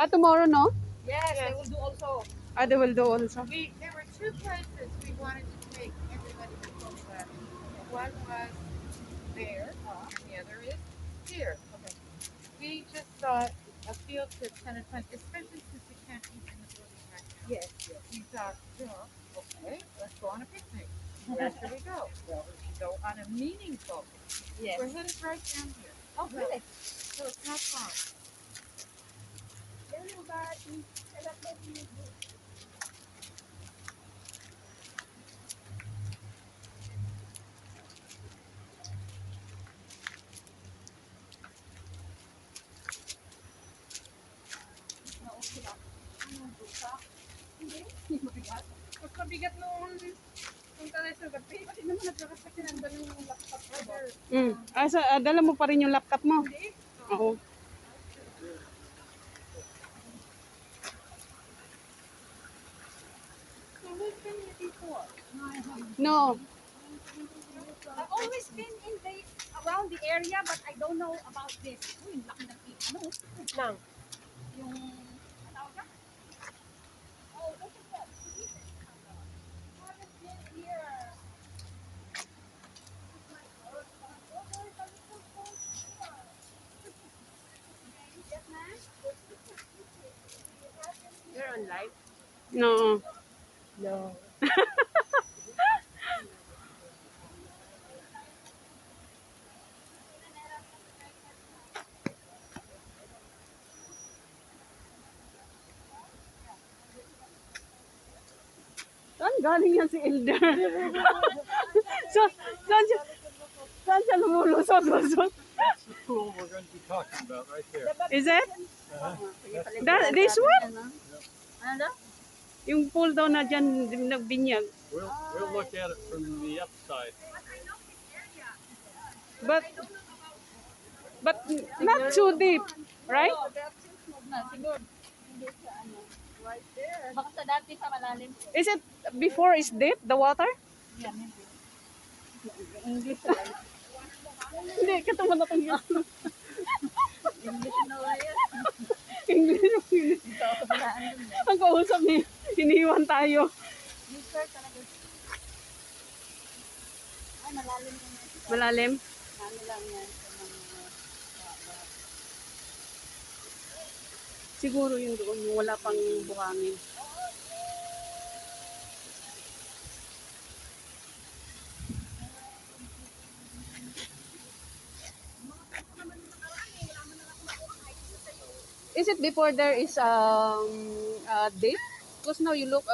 Tomorrow, no? Yes, they will do also. They will do also. There were two places we wanted to take everybody to Coconut. One was there, and the other is here. Okay. We just thought a field trip kind of fun, especially since we can't eat in the building right now. Yes. We thought, okay, let's go on a picnic. Where should we go? Well, we should go on a meaningful picnic. Yes. We're headed right down here. Oh, really? So it's not far. Mas mabigat noon kung tayo sa gabi. Pati naman nagkakasakit ng dalawang laptop order. Dala mo pa rin yung laptop mo? Hindi. Oo. So we've been here before. No. I've always been in around the area, but I don't know about this. Uy, laki ng ano. Nang? Yung, tawag ka? Oh, look at that. I haven't been here. You're on live? No. No. Saan galing yan si Elder? Saan siya lumulusot-lusot? That's the pool we're going to be talking about right there. Is it? This one? Ano? Yung pool daw na dyan, nagbinyag. We'll look at it from the upside. But not too deep, right? Right there. Baka sa dati sa malalim. Is it before is deep, the water? Yeah, maybe. English lang. Hindi, kataman na itong English na yan. English. Ang kausap niya, iniwan tayo. Ay, malalim na yan. Malalim? Ano lang yan. Siguro yung doon, wala pang buhangin. Is it before there is date? Because now you look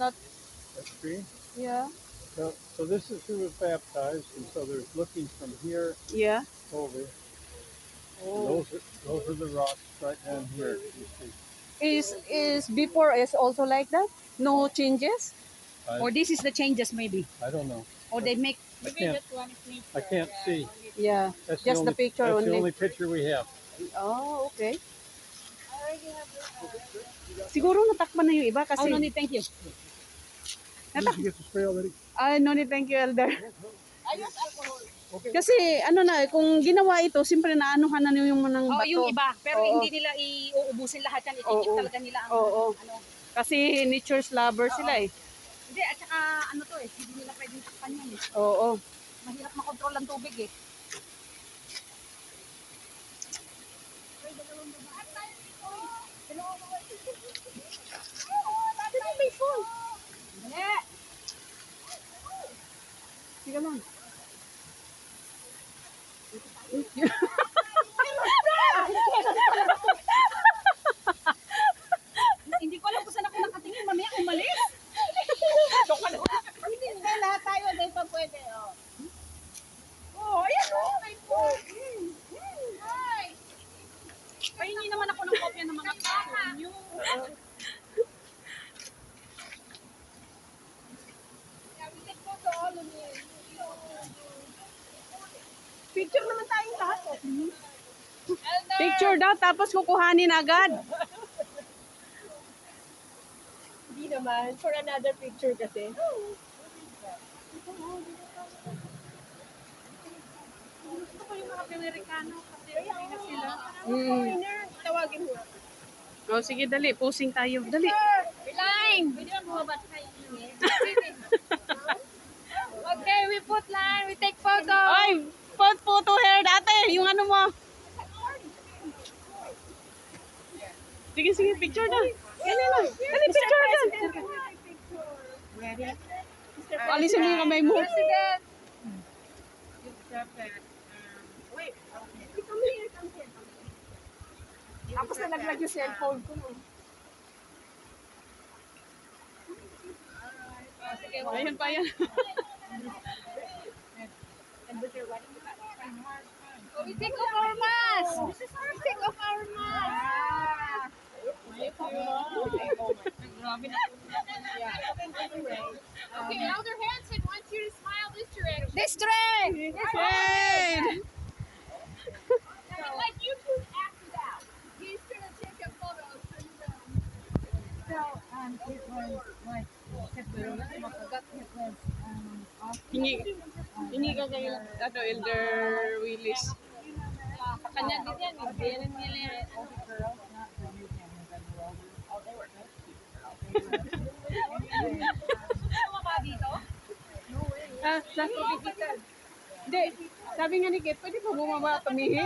that, That tree? yeah. So this is who was baptized, and so there's looking from here Yeah. over. Oh. Those are the rocks right down here. You see. Is before is also like that? No changes? Or this is the changes maybe. I don't know. Or they make. I can't see. Yeah. That's Just the picture that's only. the only picture we have. Oh, okay. Siguro natakpan na yung iba kasi. Oh, no need, thank you. Did you get the spray already? No need, thank you, Elder. I use alcohol. Kasi ano na, kung ginawa ito, siyempre naanuhan na yung ng Oh, bato. yung iba. Pero Oo. hindi nila iuubusin lahat yan. Itikip Oo. talaga nila ang Oo. ano. Kasi nature's lover sila eh. Hindi, at saka ano to eh. Hindi nila pwedeng takpan yan eh. Oo. Mahirap makontrol ang tubig eh. Sige lang. Hindi ko alam kung saan ako nakatingin. Mamaya umalis. Hindi lahat tayo. Hindi pa pwede. Oh, ayan o. Pahingi naman ako ng kopya ng mga tao nyo. Picture naman tayong lahat. Picture daw, tapos kukuhanin agad. Hindi naman. For another picture kasi. Gusto ko yung mga Amerikano kasi na sila. Mm. Tawagin mo. Oh, sige, dali. Posing tayo. Dali. Line! Pwede ba bumaba tayo? Okay, we put line, we take photo. Ay, photo hair dati. Yung ano mo. Sige, sige. Picture na. Dali na. Dali, picture na. Ready? Alisin mo yung kamay mo. President. Wait. Tapos nalaglag yung cellphone ko. Sige, Ayan pa yan. so we take off our mask. We take off our mask. Okay, Elder Hanson wants you to smile this direction. This direction. Yay! Like you two after that. He's gonna take a photo. So, it was like, makagat it was, Hingi ka kay Elder Willis. kanya din yan, hindi yan nila. Ah, hindi. Sabi nga ni Kate, pwede pa bumaba tumihi.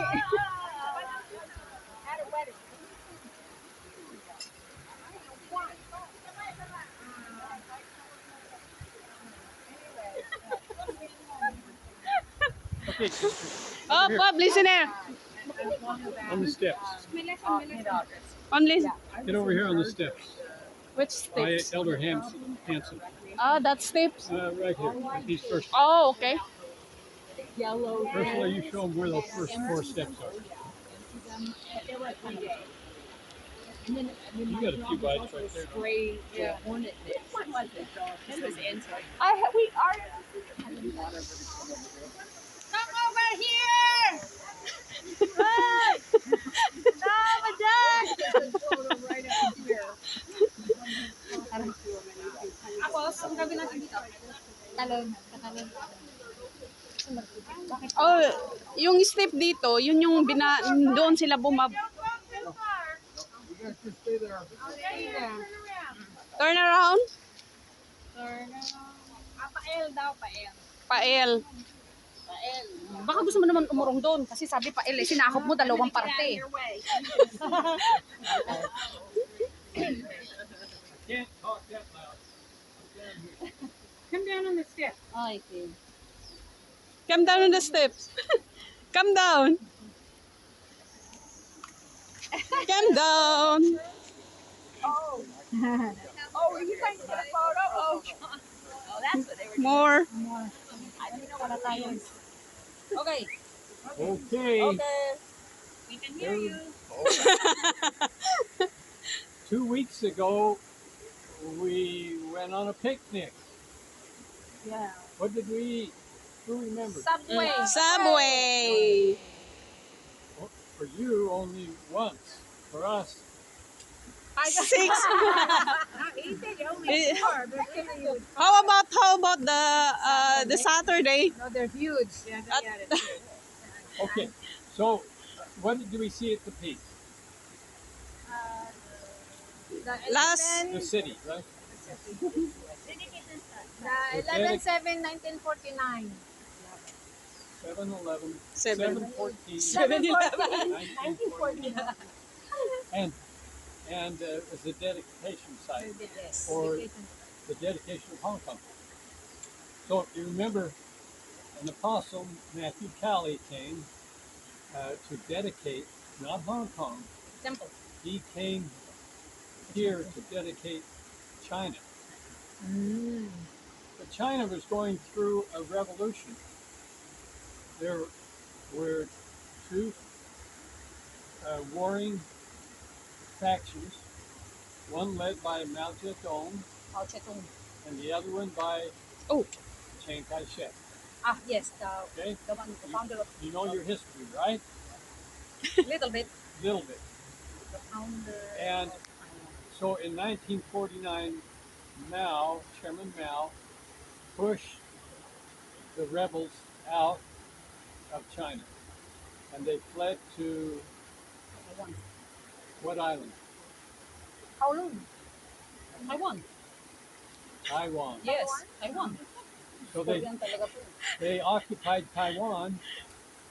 Okay, sister. Oh, Bob, listener. On the steps. Only Get over here on the steps. which By steps? Elder Hanson. Ah, that steps. Right here. These first. Oh, okay. Ursula, you show them where those first 4 steps are. You got a few bites right there. We are. Come over here! Oh, yung step dito, yun yung doon sila bumab. Turn around. Pael daw, pael. Pael. Baka gusto mo naman umurong doon kasi sabi Pael eh, sinakop mo dalawang parte. Can't talk that loud. Come down on the step. Come down on the steps. Come down. Come down. Oh, you guys get a photo? Oh, that's what they were More. Okay. Okay. We can hear you. 2 weeks ago, we went on a picnic. Yeah. What did we eat? Who remembers? Subway. Subway. For you, only once. For us, 6. Only four. How about the Saturday? No, they're huge. okay. So, what did we see at the peak? Last The city, right? The 11/7/1949. 7/11, 7. 7/14, 7-Eleven. 1949. And it was the dedication site for the dedication of Hong Kong. So if you remember, an apostle, Matthew Calley, came to dedicate, not Hong Kong, Temple. he came here to dedicate China. But China was going through a revolution. There were 2 warring factions, one led by Mao Zedong and the other one by Chiang Kai-shek. Yes, Okay? the one, the founder of You know your history, right? little bit. Little bit. The founder. And so in 1949, Chairman Mao, pushed the rebels out of China. And they fled to One. What island? Kowloon. Taiwan. Taiwan. Yes, Taiwan. So Korean talaga po. they occupied Taiwan,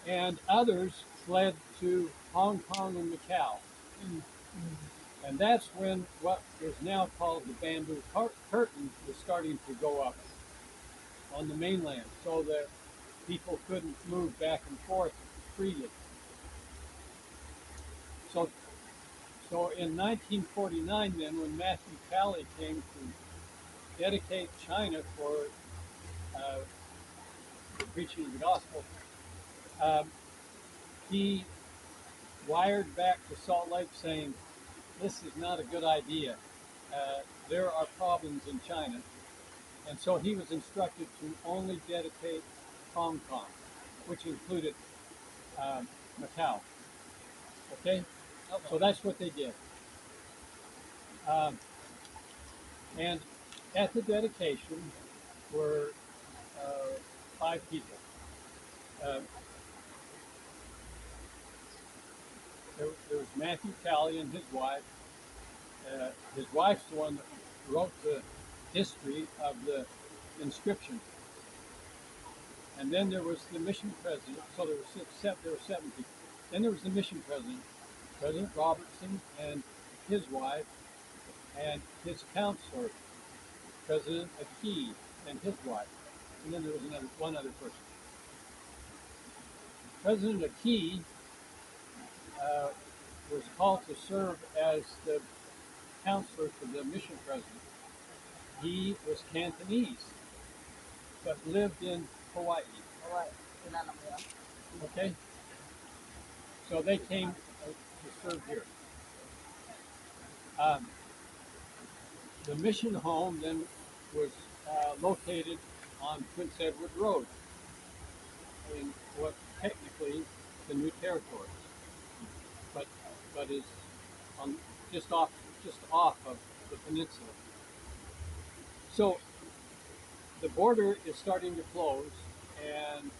and others fled to Hong Kong and Macau. Mm. And that's when what is now called the bamboo curtain was starting to go up on the mainland, so that people couldn't move back and forth freely. So, so in 1949, then, when Matthew Calley came to dedicate China for uh, the preaching of the gospel, um, he wired back to Salt Lake saying, "This is not a good idea. There are problems in China." And so he was instructed to only dedicate Hong Kong, which included um, Macau. Okay? So that's what they did. Um, and at the dedication were uh, 5 people. Uh, there was Matthew Calley and his wife. His wife's the one that wrote the history of the inscription. And then there was the mission president. So there were 7 people. Then there was the mission president, President Robertson, and his wife, and his counselor, President Akey, and his wife. And then there was one other person. President Akey uh, was called to serve as the counselor for the mission president. He was Cantonese, but lived in Hawaii. Okay? So they came to serve here. Um, the mission home then was located on Prince Edward Road in what technically the New Territory, but is on just off of the peninsula. So the border is starting to close, and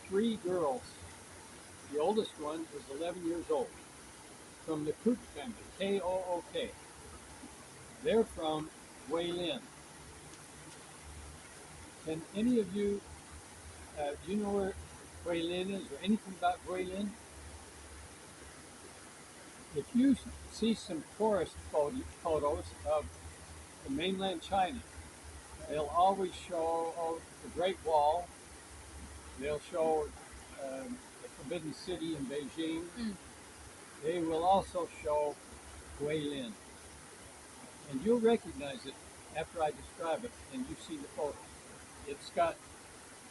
3 girls. The oldest one is 11 years old, from the Kook family, Kook. They're from Guilin. Can any of you, do you know where Guilin is, or anything about Guilin? If you see some tourist photos of the mainland China, they'll always show the Great Wall. They'll show the Forbidden City in Beijing. Mm. They will also show Guilin. And you'll recognize it after I describe it and you see the photos. It's got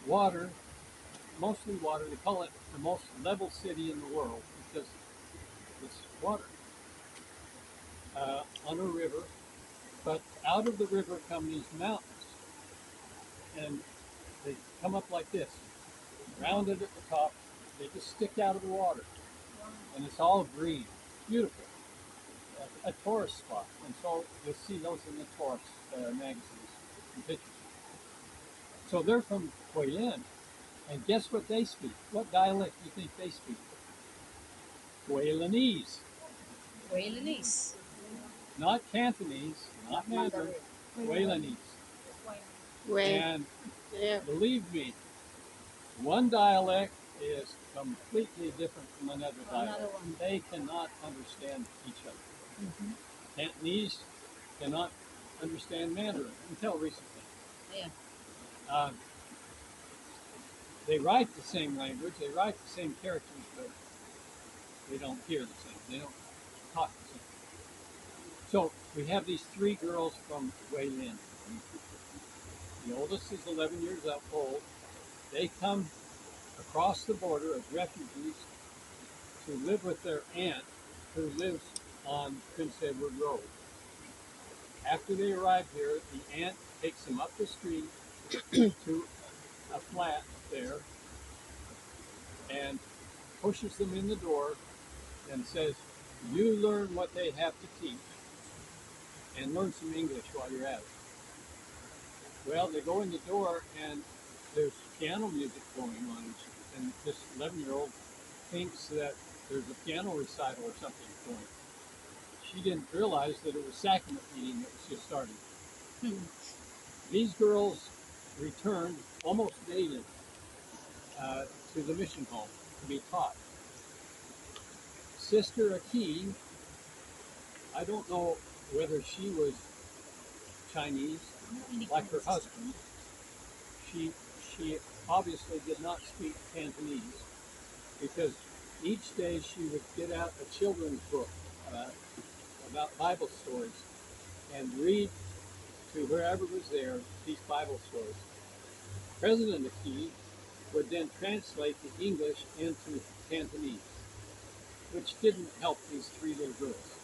water, mostly water. They call it the most level city in the world because it's water on a river. But out of the river come these mountains, and they come up like this, rounded at the top. They just stick out of the water, and it's all green, beautiful, a tourist spot. And so you'll see those in the tourist magazines and pictures. So they're from Guilin, and guess what they speak? What dialect do you think they speak? Guilinese. Guilinese. Not Cantonese, not Mandarin, Guilinese. And Yeah. believe me, one dialect is completely different from another dialect. Another one. They cannot understand each other. Mm-hmm. Cantonese cannot understand Mandarin until recently. Yeah. They write the same language, they write the same characters, but they don't hear the same. They don't talk the same. So we have these 3 girls from Guilin. The oldest is 11 years old. They come across the border as refugees to live with their aunt who lives on Prince Edward Road. After they arrive here, the aunt takes them up the street to a flat there and pushes them in the door and says, "You learn what they have to teach and learn some English while you're at it." Well, they go in the door and there's piano music going on, and this 11-year-old thinks that there's a piano recital or something going. She didn't realize that it was sacrament meeting that was just starting. These girls returned almost daily to the mission home to be taught. Sister Aki, I don't know whether she was Chinese like her husband. She she obviously did not speak Cantonese because each day she would get out a children's book uh, about Bible stories and read to whoever was there these Bible stories. President Aki would then translate the English into Cantonese, which didn't help these three little girls.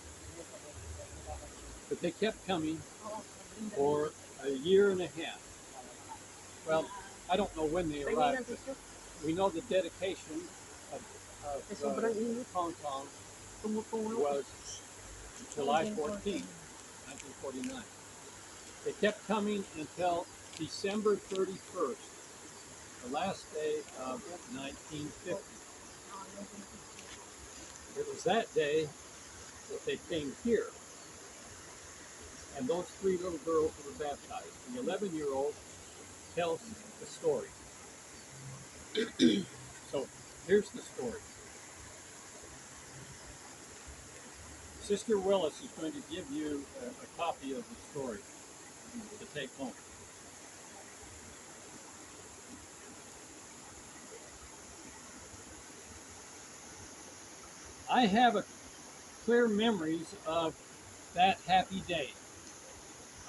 But they kept coming for a year and a half. Well, I don't know when they arrived, but we know the dedication of Hong Kong was July 14, 1949. They kept coming until December 31st, the last day of 1950. It was that day that they came here, and those three little girls were baptized. The 11-year-old tells the story. So here's the story. Sister Willis is going to give you a copy of the story to take home. I have a clear memories of that happy day.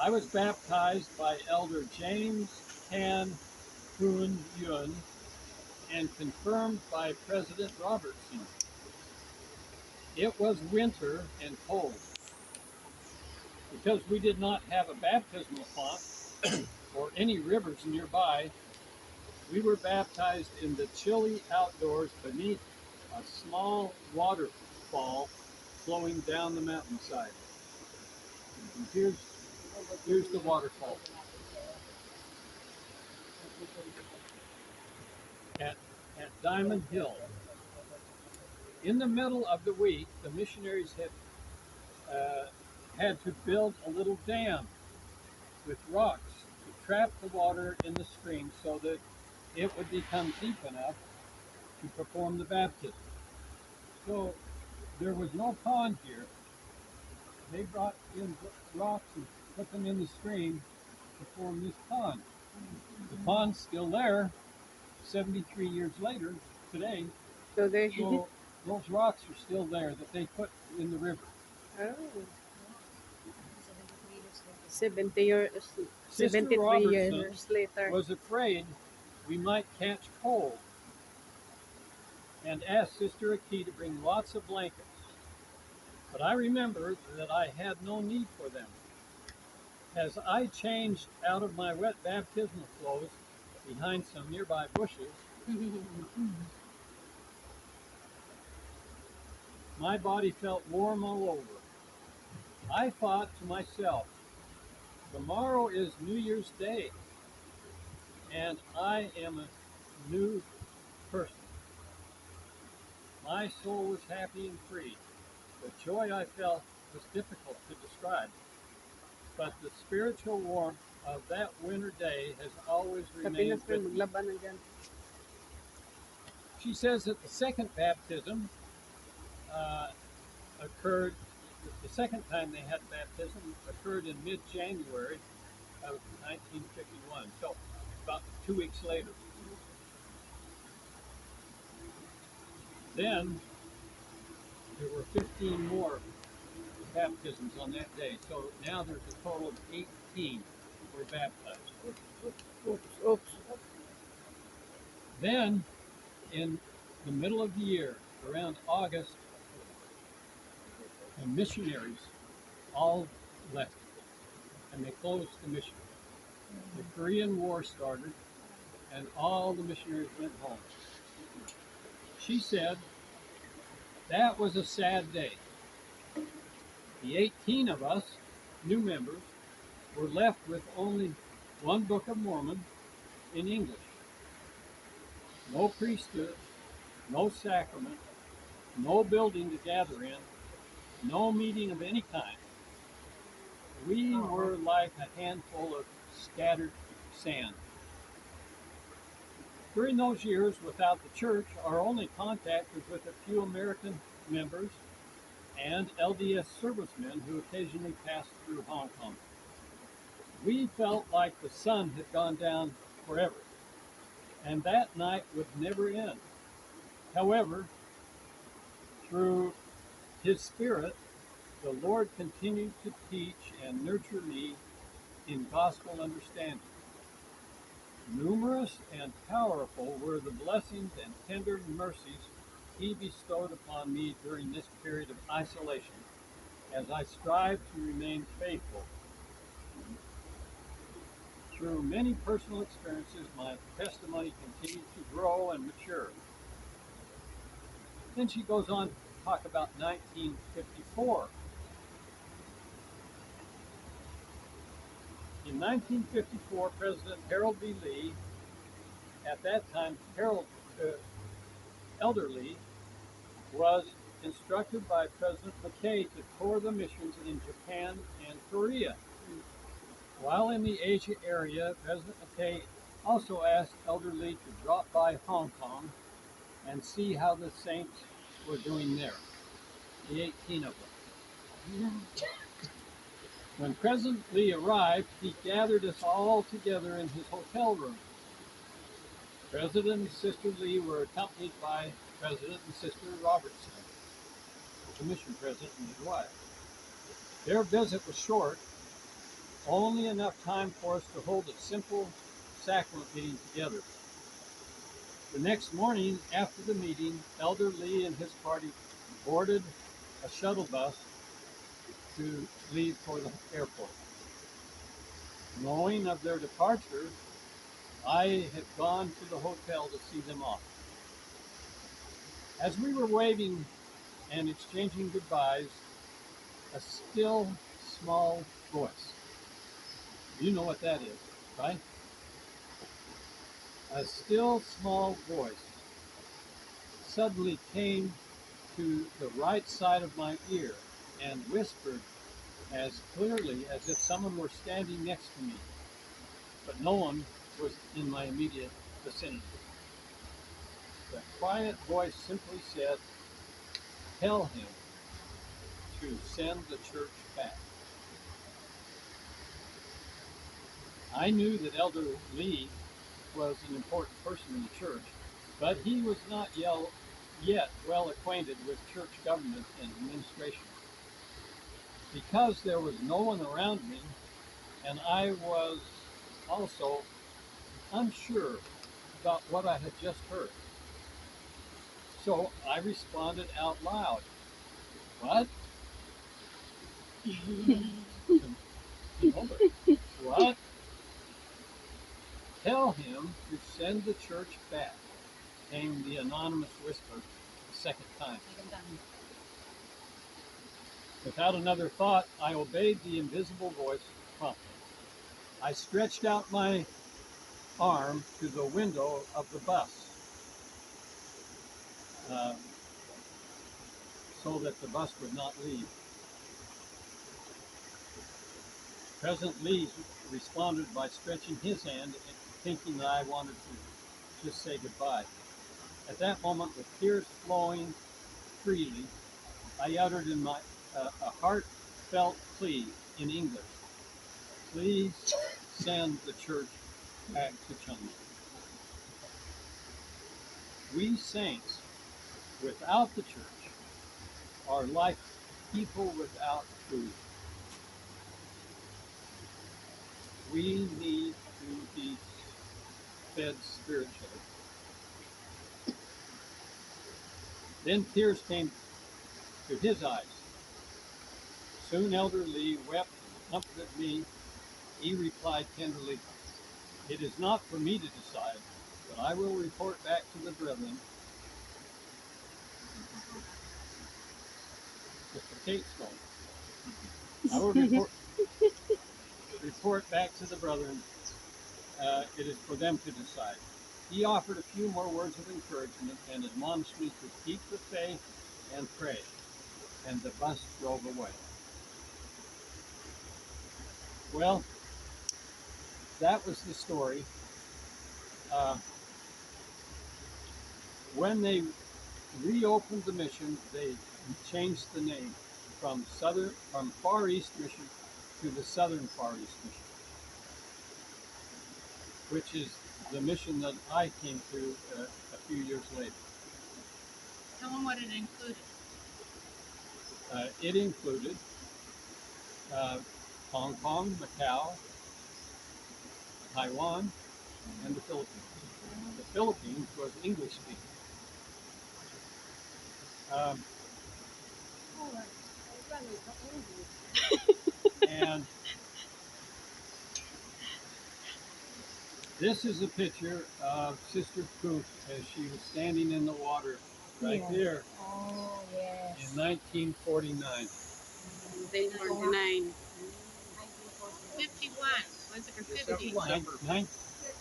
I was baptized by Elder James Han Hoon Yun and confirmed by President Robertson. It was winter and cold. Because we did not have a baptismal font or any rivers nearby, we were baptized in the chilly outdoors beneath a small waterfall flowing down the mountainside. And here's the waterfall. At Diamond Hill. In the middle of the week, the missionaries had to build a little dam with rocks to trap the water in the stream so that it would become deep enough to perform the baptism. So there was no pond here. They brought in rocks and put them in the stream to form this pond. The pond's still there 73 years later today. So they So those rocks are still there that they put in the river. oh, 70 years, Sister 73 Robertson years later. was afraid we might catch cold and asked Sister Aki to bring lots of blankets. But I remembered that I had no need for them. As I changed out of my wet baptismal clothes behind some nearby bushes, my body felt warm all over. I thought to myself, tomorrow is New Year's Day, and I am a new person. My soul was happy and free. The joy I felt was difficult to describe, but the spiritual warmth of that winter day has always Sa remained Pinas with me. maglaban na dyan. She says that the second baptism occurred, the second time they had baptism occurred in mid-January of 1951, so about 2 weeks later. Then there were 15 more baptisms on that day, so now there's a total of 18 were baptized. Oops. Then, in the middle of the year, around August, the missionaries all left and they closed the mission. The Korean War started and all the missionaries went home. She said that was a sad day. The 18 of us, new members, were left with only one Book of Mormon in English. No priesthood, no sacrament, no building to gather in, no meeting of any kind. We were like a handful of scattered sand. During those years without the church, our only contact was with a few American members and LDS servicemen who occasionally passed through Hong Kong. We felt like the sun had gone down forever, and that night would never end. However, through His Spirit, the Lord continued to teach and nurture me in gospel understanding. Numerous and powerful were the blessings and tender mercies He bestowed upon me during this period of isolation as I strive to remain faithful. Through many personal experiences, my testimony continued to grow and mature. Then she goes on to talk about 1954. In 1954, President Harold B. Lee, at that time Elder Lee, was instructed by President McKay to tour the missions in Japan and Korea. While in the Asia area, President McKay also asked Elder Lee to drop by Hong Kong and see how the saints were doing there, the 18 of them. When President Lee arrived, he gathered us all together in his hotel room. President and Sister Lee were accompanied by President and Sister Robertson, the commission president and his wife. Their visit was short, only enough time for us to hold a simple sacrament meeting together. The next morning after the meeting, Elder Lee and his party boarded a shuttle bus to leave for the airport. Knowing of their departure, I had gone to the hotel to see them off. As we were waving and exchanging goodbyes, a still small voice. You know what that is, right? A still small voice suddenly came to the right side of my ear and whispered as clearly as if someone were standing next to me, but no one was in my immediate vicinity. The quiet voice simply said, "Tell him to send the church back." I knew that Elder Lee was an important person in the church, but he was not yet well acquainted with church government and administration. Because there was no one around me, and I was also unsure about what I had just heard. So I responded out loud, "What?" What? "Tell him to send the church back," came the anonymous whisper the second time. Without another thought, I obeyed the invisible voice promptly. I stretched out my arm to the window of the bus uh, so that the bus would not leave. President Lee responded by stretching his hand, thinking that I wanted to just say goodbye. At that moment, with tears flowing freely, I uttered in a heartfelt plea in English, "Please send the church back to China." We saints without the church are like people without food. We need to be fed spiritually. Then tears came to his eyes. Soon Elder Lee wept and comforted me. He replied tenderly, "It is not for me to decide, but I will report back to the brethren." Mr. Kate's going. "I will report back to the brethren. It is for them to decide." He offered a few more words of encouragement and admonished me to keep the faith and pray. And the bus drove away. Well, that was the story. Uh, when they reopened the mission, they changed the name from Far East Mission to the Southern Far East Mission, which is the mission that I came to a few years later. Tell them what it included. It included Hong Kong, Macau, Taiwan, and the Philippines. The Philippines was English speaking. Um, and this is a picture of Sister Coop as she was standing in the water right there Oh, yes. in 1949. 1949. 51. Was it or 50? Nine-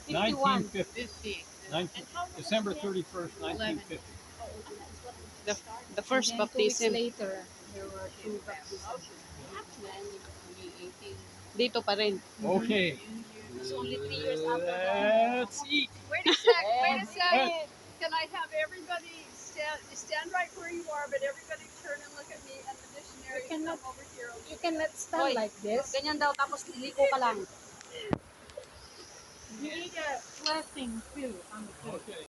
1950. 50. 19 December 31st, 1950. The, the first And then 2 weeks baptism. later, there were 2 baptisms. Dito pa rin. Okay. It's only 3 years after Let's eat. Wait a sec, wait a sec. Can I have everybody stand right where you are, but everybody turn and look at me and the missionary You cannot- come over here. You cannot stand Hoy. like this. Ganyan daw, tapos liliko ka lang. You need a blessing too on the food. Okay.